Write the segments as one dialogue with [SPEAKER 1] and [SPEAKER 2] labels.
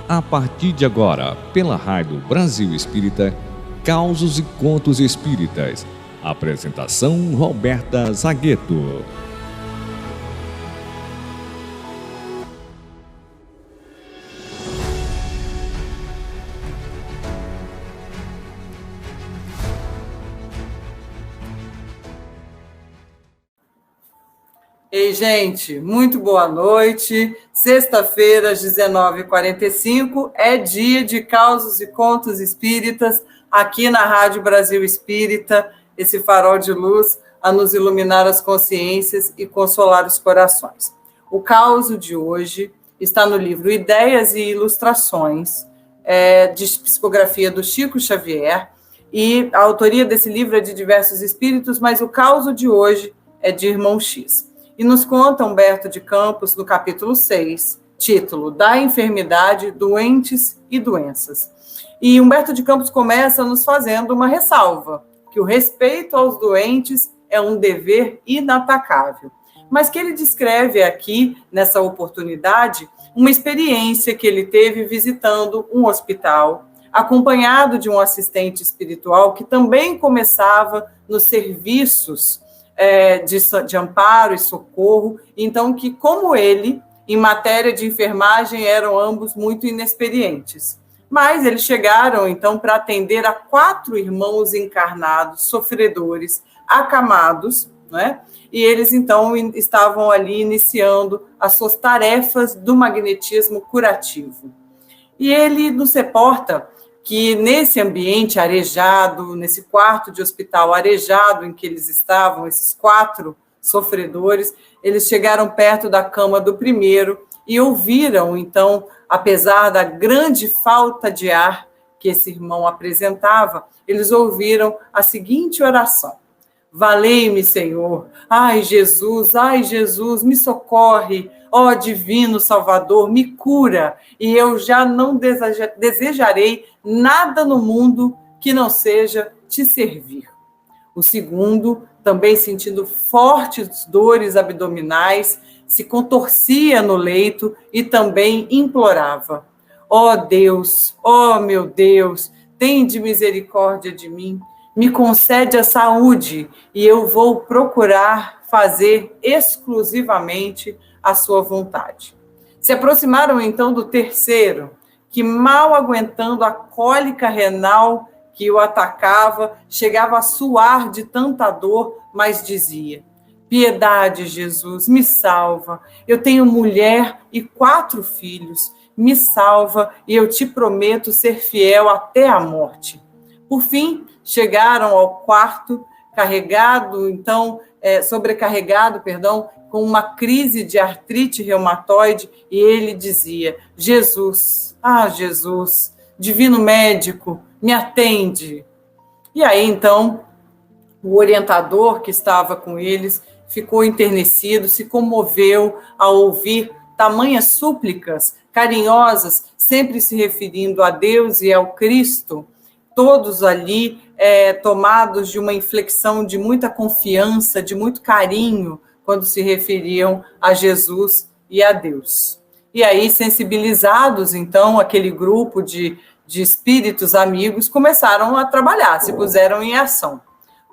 [SPEAKER 1] A partir de agora, pela Rádio Brasil Espírita, Causos e Contos Espíritas. Apresentação Roberta Zagueto.
[SPEAKER 2] Ei, gente, muito boa noite. Sexta-feira, às 19h45, é dia de Causos e Contos Espíritas, aqui na Rádio Brasil Espírita, esse farol de luz a nos iluminar as consciências e consolar os corações. O causo de hoje está no livro Ideias e Ilustrações, de psicografia do Chico Xavier, e a autoria desse livro é de diversos espíritos, mas o causo de hoje é de Irmão X. E nos conta Humberto de Campos, no capítulo 6, título Da Enfermidade, Doentes e Doenças. E Humberto de Campos começa nos fazendo uma ressalva, que o respeito aos doentes é um dever inatacável. Mas que ele descreve aqui, nessa oportunidade, uma experiência que ele teve visitando um hospital, acompanhado de um assistente espiritual que também começava nos serviços de amparo e socorro, então que, como ele, em matéria de enfermagem, eram ambos muito inexperientes. Mas eles chegaram, então, para atender a 4 irmãos encarnados, sofredores, acamados, né? E eles, então, estavam ali iniciando as suas tarefas do magnetismo curativo. E ele nos reporta que nesse ambiente arejado, nesse quarto de hospital arejado em que eles estavam, esses 4 sofredores, eles chegaram perto da cama do primeiro e ouviram, então, apesar da grande falta de ar que esse irmão apresentava, eles ouviram a seguinte oração: Valei-me, Senhor, ai, Jesus, me socorre, ó divino Salvador, me cura, e eu já não desejarei nada no mundo que não seja te servir. O segundo, também sentindo fortes dores abdominais, se contorcia no leito e também implorava: ó Deus, ó meu Deus, tende misericórdia de mim, me concede a saúde e eu vou procurar fazer exclusivamente a sua vontade. Se aproximaram então do terceiro, que mal aguentando a cólica renal que o atacava, chegava a suar de tanta dor, mas dizia: piedade, Jesus, me salva. Eu tenho mulher e 4 filhos. Me salva e eu te prometo ser fiel até a morte. Por fim, chegaram ao quarto, sobrecarregado, com uma crise de artrite reumatoide, e ele dizia: Jesus, divino médico, me atende. E aí, então, o orientador que estava com eles ficou enternecido, se comoveu ao ouvir tamanhas súplicas carinhosas, sempre se referindo a Deus e ao Cristo, todos ali tomados de uma inflexão de muita confiança, de muito carinho, quando se referiam a Jesus e a Deus. E aí, sensibilizados, então, aquele grupo de espíritos amigos começaram a trabalhar, se puseram em ação.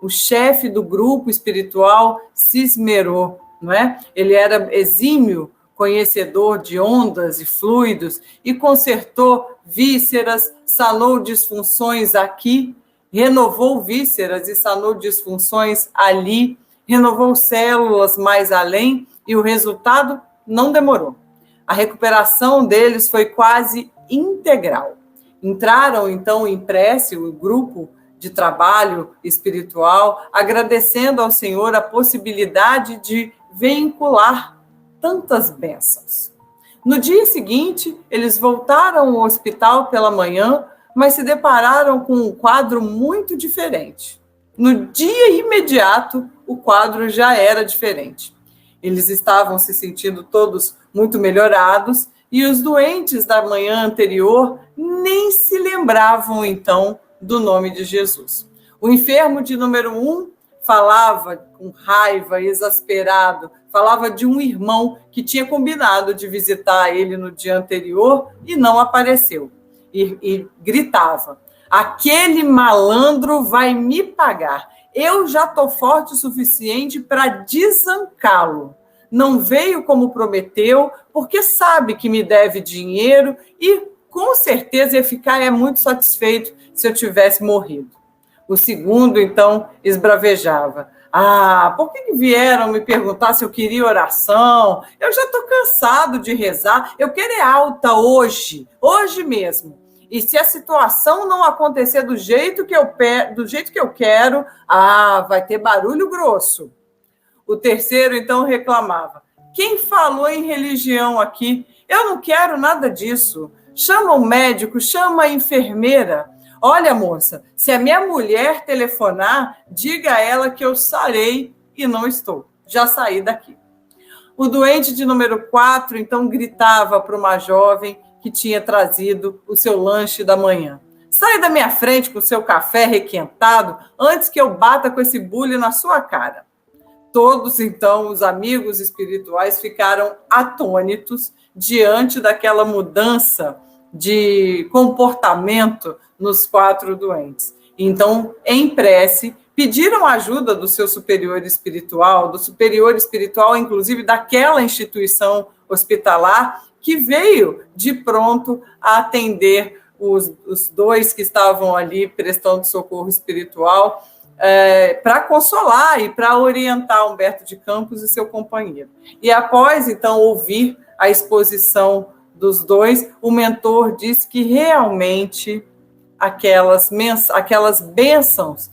[SPEAKER 2] O chefe do grupo espiritual se esmerou, não é? Ele era exímio conhecedor de ondas e fluidos, e consertou vísceras, sanou disfunções aqui, renovou vísceras e sanou disfunções ali, renovou células mais além, e o resultado não demorou. A recuperação deles foi quase integral. Entraram, então, em prece, o grupo de trabalho espiritual, agradecendo ao Senhor a possibilidade de vincular tantas bênçãos. No dia seguinte, eles voltaram ao hospital pela manhã, mas se depararam com um quadro muito diferente. No dia imediato, o quadro já era diferente. Eles estavam se sentindo todos muito melhorados, e os doentes da manhã anterior nem se lembravam, então, do nome de Jesus. O enfermo de número 1 falava com raiva, exasperado, falava de um irmão que tinha combinado de visitar ele no dia anterior e não apareceu. E gritava: aquele malandro vai me pagar. Eu já estou forte o suficiente para desancá-lo. Não veio como prometeu, porque sabe que me deve dinheiro e com certeza ia ficar muito satisfeito se eu tivesse morrido. O segundo, então, esbravejava: por que vieram me perguntar se eu queria oração? Eu já estou cansado de rezar, eu quero alta hoje mesmo. E se a situação não acontecer do jeito que eu quero, vai ter barulho grosso. O terceiro, então, reclamava: quem falou em religião aqui? Eu não quero nada disso. Chama o médico, chama a enfermeira. Olha, moça, se a minha mulher telefonar, diga a ela que eu sarei e não estou. Já saí daqui. O doente de número 4, então, gritava para uma jovem que tinha trazido o seu lanche da manhã: sai da minha frente com o seu café requentado antes que eu bata com esse bule na sua cara. Todos, então, os amigos espirituais ficaram atônitos diante daquela mudança de comportamento nos 4 doentes. Então, em prece, pediram ajuda do seu superior espiritual, inclusive daquela instituição hospitalar, que veio de pronto a atender os 2 que estavam ali prestando socorro espiritual, para consolar e para orientar Humberto de Campos e seu companheiro. E após, então, ouvir a exposição dos 2, o mentor disse que realmente aquelas bênçãos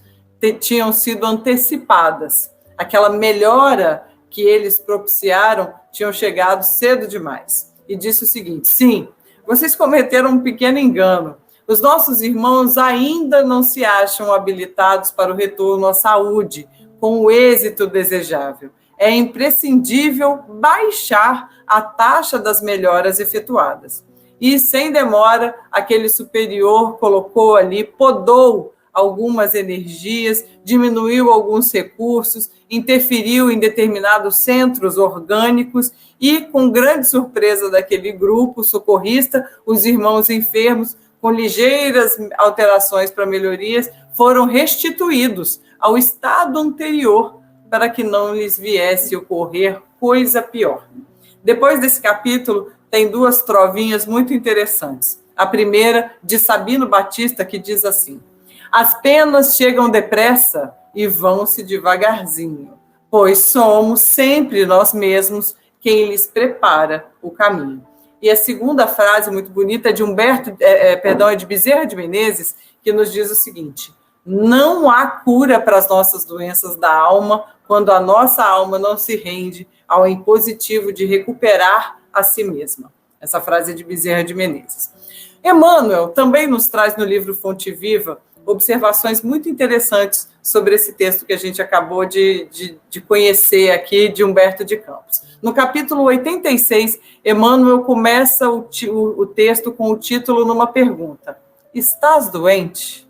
[SPEAKER 2] tinham sido antecipadas. Aquela melhora que eles propiciaram tinham chegado cedo demais. E disse o seguinte: sim, vocês cometeram um pequeno engano. Os nossos irmãos ainda não se acham habilitados para o retorno à saúde com o êxito desejável. É imprescindível baixar a taxa das melhoras efetuadas. E, sem demora, aquele superior colocou ali, podou algumas energias, diminuiu alguns recursos, interferiu em determinados centros orgânicos e, com grande surpresa daquele grupo socorrista, os irmãos enfermos, com ligeiras alterações para melhorias, foram restituídos ao estado anterior para que não lhes viesse ocorrer coisa pior. Depois desse capítulo, tem 2 trovinhas muito interessantes. A primeira, de Sabino Batista, que diz assim: as penas chegam depressa e vão-se devagarzinho, pois somos sempre nós mesmos quem lhes prepara o caminho. E a segunda frase, muito bonita, é de Bezerra de Menezes, que nos diz o seguinte: não há cura para as nossas doenças da alma quando a nossa alma não se rende ao impositivo de recuperar a si mesma. Essa frase é de Bezerra de Menezes. Emmanuel também nos traz no livro Fonte Viva observações muito interessantes sobre esse texto que a gente acabou de conhecer aqui, de Humberto de Campos. No capítulo 86, Emmanuel começa o texto com o título numa pergunta: estás doente?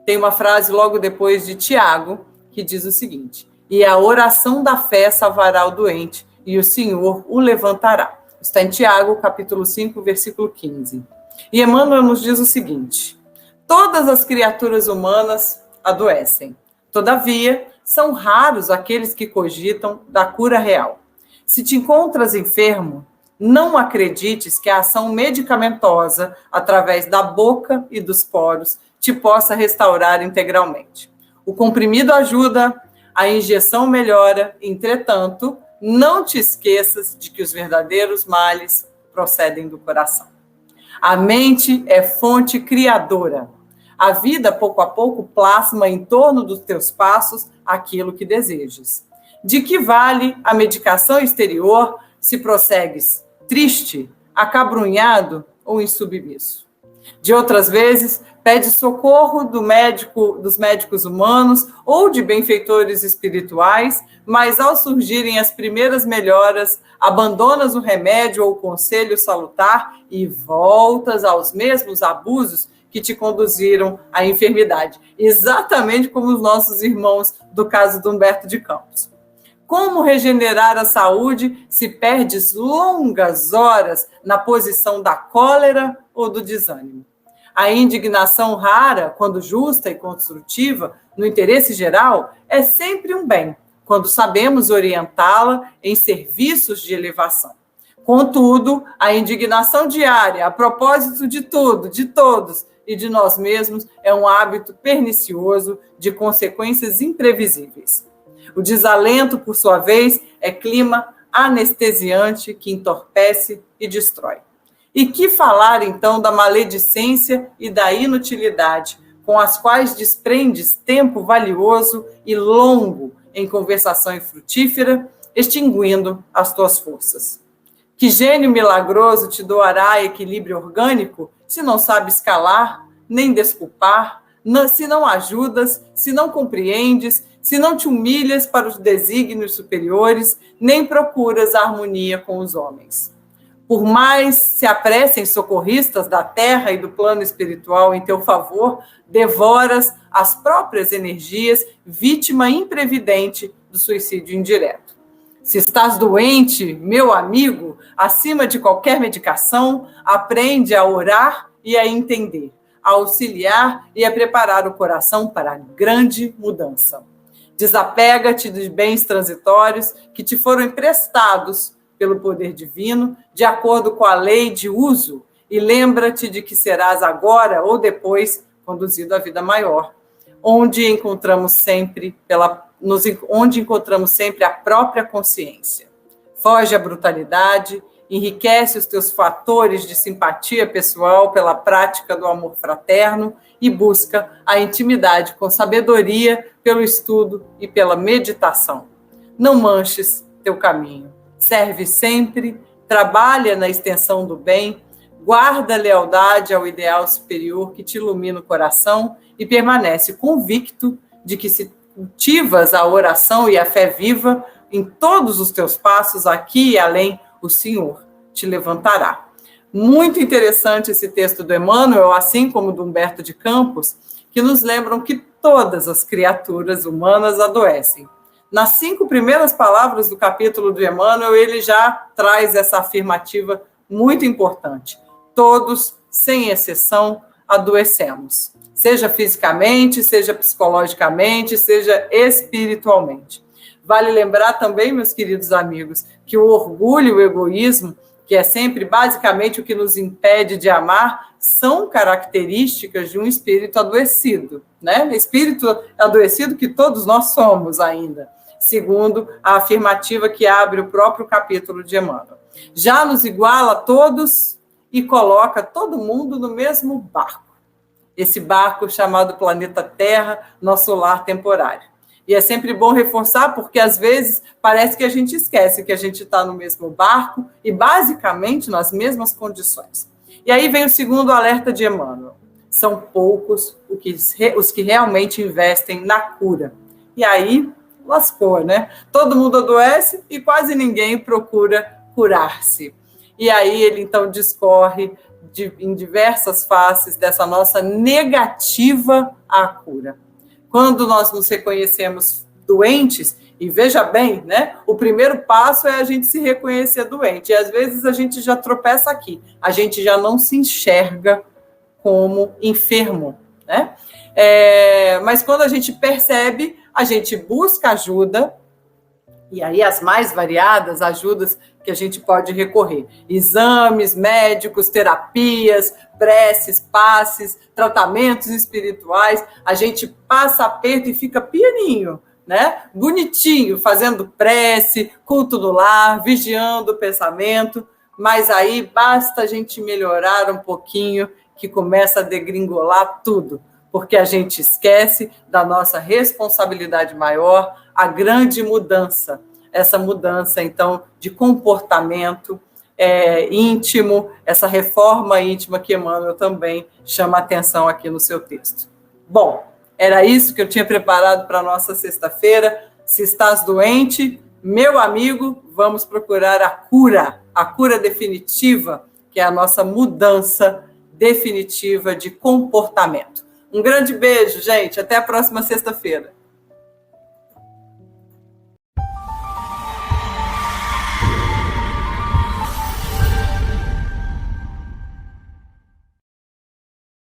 [SPEAKER 2] Tem uma frase logo depois de Tiago, que diz o seguinte: e a oração da fé salvará o doente, e o Senhor o levantará. Está em Tiago, capítulo 5, versículo 15. E Emmanuel nos diz o seguinte: todas as criaturas humanas adoecem. Todavia, são raros aqueles que cogitam da cura real. Se te encontras enfermo, não acredites que a ação medicamentosa, através da boca e dos poros, te possa restaurar integralmente. O comprimido ajuda, a injeção melhora, entretanto, não te esqueças de que os verdadeiros males procedem do coração. A mente é fonte criadora. A vida, pouco a pouco, plasma em torno dos teus passos aquilo que desejas. De que vale a medicação exterior se prossegues triste, acabrunhado ou insubmisso? De outras vezes, pede socorro dos médicos humanos ou de benfeitores espirituais, mas ao surgirem as primeiras melhoras, abandonas o remédio ou o conselho salutar e voltas aos mesmos abusos que te conduziram à enfermidade, exatamente como os nossos irmãos do caso do Humberto de Campos. Como regenerar a saúde se perdes longas horas na posição da cólera ou do desânimo? A indignação rara, quando justa e construtiva, no interesse geral, é sempre um bem, quando sabemos orientá-la em serviços de elevação. Contudo, a indignação diária, a propósito de tudo, de todos e de nós mesmos, é um hábito pernicioso de consequências imprevisíveis. O desalento, por sua vez, é clima anestesiante que entorpece e destrói. E que falar, então, da maledicência e da inutilidade, com as quais desprendes tempo valioso e longo em conversação infrutífera, extinguindo as tuas forças. Que gênio milagroso te doará equilíbrio orgânico se não sabes calar, nem desculpar, se não ajudas, se não compreendes, se não te humilhas para os desígnios superiores, nem procuras a harmonia com os homens. Por mais se apressem socorristas da terra e do plano espiritual em teu favor, devoras as próprias energias, vítima imprevidente do suicídio indireto. Se estás doente, meu amigo, acima de qualquer medicação, aprende a orar e a entender, a auxiliar e a preparar o coração para a grande mudança. Desapega-te dos bens transitórios que te foram emprestados pelo poder divino, de acordo com a lei de uso, e lembra-te de que serás agora ou depois conduzido à vida maior, onde encontramos sempre a própria consciência. Foge à brutalidade, enriquece os teus fatores de simpatia pessoal pela prática do amor fraterno e busca a intimidade com sabedoria pelo estudo e pela meditação. Não manches teu caminho. Serve sempre, trabalha na extensão do bem, guarda a lealdade ao ideal superior que te ilumina o coração e permanece convicto de que se cultivas a oração e a fé viva em todos os teus passos aqui e além, o Senhor te levantará. Muito interessante esse texto do Emmanuel, assim como do Humberto de Campos, que nos lembram que todas as criaturas humanas adoecem. Nas 5 primeiras palavras do capítulo do Emmanuel, ele já traz essa afirmativa muito importante. Todos, sem exceção, adoecemos. Seja fisicamente, seja psicologicamente, seja espiritualmente. Vale lembrar também, meus queridos amigos, que o orgulho e o egoísmo, que é sempre basicamente o que nos impede de amar, são características de um espírito adoecido, né? Espírito adoecido que todos nós somos ainda, segundo a afirmativa que abre o próprio capítulo de Emmanuel. Já nos iguala a todos e coloca todo mundo no mesmo barco. Esse barco chamado planeta Terra, nosso lar temporário. E é sempre bom reforçar, porque às vezes parece que a gente esquece que a gente está no mesmo barco e basicamente nas mesmas condições. E aí vem o segundo alerta de Emmanuel. São poucos os que realmente investem na cura. E aí lascou, né? Todo mundo adoece e quase ninguém procura curar-se. E aí ele então discorre em diversas faces dessa nossa negativa à cura. Quando nós nos reconhecemos doentes, e veja bem, né? O primeiro passo é a gente se reconhecer doente. E às vezes a gente já tropeça aqui, a gente já não se enxerga como enfermo, né? Mas quando a gente percebe, a gente busca ajuda, e aí as mais variadas ajudas que a gente pode recorrer. Exames médicos, terapias, preces, passes, tratamentos espirituais. A gente passa aperto e fica pianinho, né? Bonitinho, fazendo prece, culto do lar, vigiando o pensamento. Mas aí basta a gente melhorar um pouquinho que começa a degringolar tudo. Porque a gente esquece da nossa responsabilidade maior, a grande mudança. Essa mudança, então, de comportamento íntimo, essa reforma íntima que Emmanuel também chama a atenção aqui no seu texto. Bom, era isso que eu tinha preparado para a nossa sexta-feira. Se estás doente, meu amigo, vamos procurar a cura definitiva, que é a nossa mudança definitiva de comportamento. Um grande beijo, gente. Até a próxima sexta-feira.